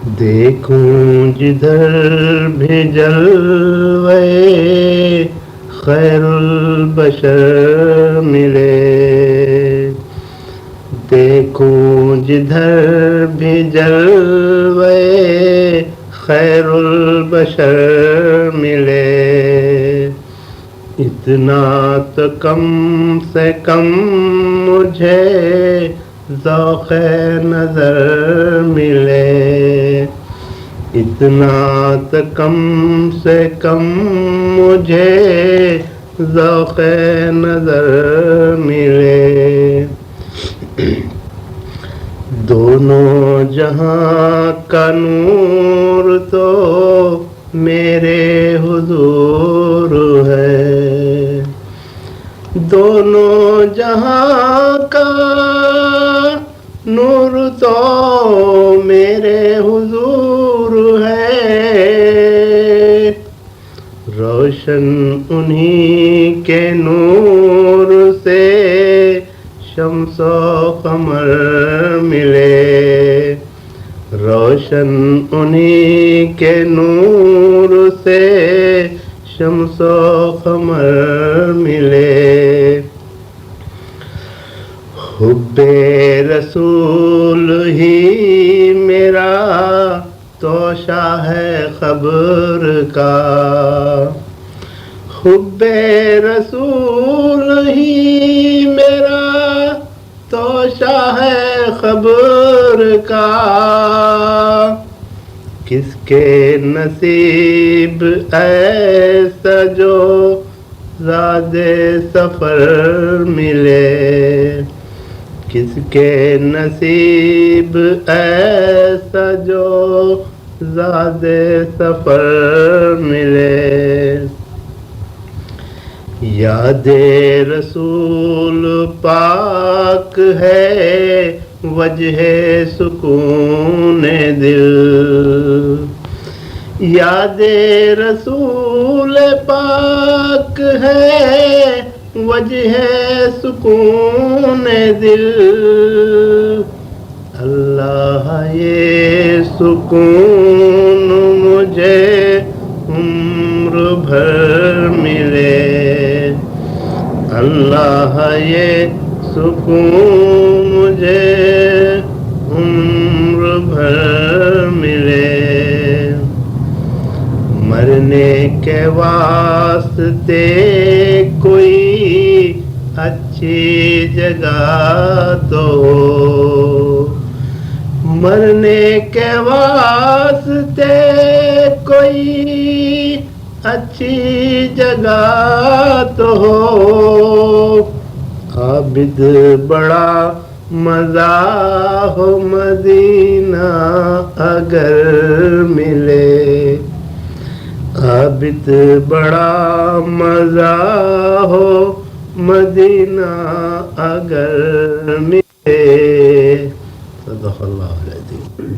دیکھوں جدھر بھی جلوے خیر البشر ملے، دیکھوں جدھر بھی جلوے خیر البشر ملے، اتنا تو کم سے کم مجھے ذوق نظر ملے، اتنا تو کم سے کم مجھے ذوق نظر ملے، دونوں جہاں کا نور تو میرے حضور ہے، دونوں جہاں کا نور تو میرے حضور ہے، روشن انہی کے نور سے شمس و قمر ملے، روشن انہی کے نور سے شمس و قمر ملے، حب رسول ہی میرا توشہ ہے قبر کا، حب رسول ہی میرا توشہ ہے قبر کا، کس کے نصیب ایسا جو زاد سفر ملے، کس کے نصیب ایسا جو زاد سفر ملے، یاد رسول پاک ہے وجہ سکون دل، یاد رسول پاک ہے وجہ سکون دل، اللہ یہ سکون مجھے عمر بھر ملے، اللہ یہ سکون مجھے عمر بھر ملے، مرنے کے واسطے کوئی اچھی جگہ تو ہو، مرنے کے واسطے کوئی اچھی جگہ تو ہو، عابد بڑا مزہ ہو مدینہ اگر ملے، عابد بڑا مزہ ہو مدینہ اگر ملے، صدق اللہ العظیم۔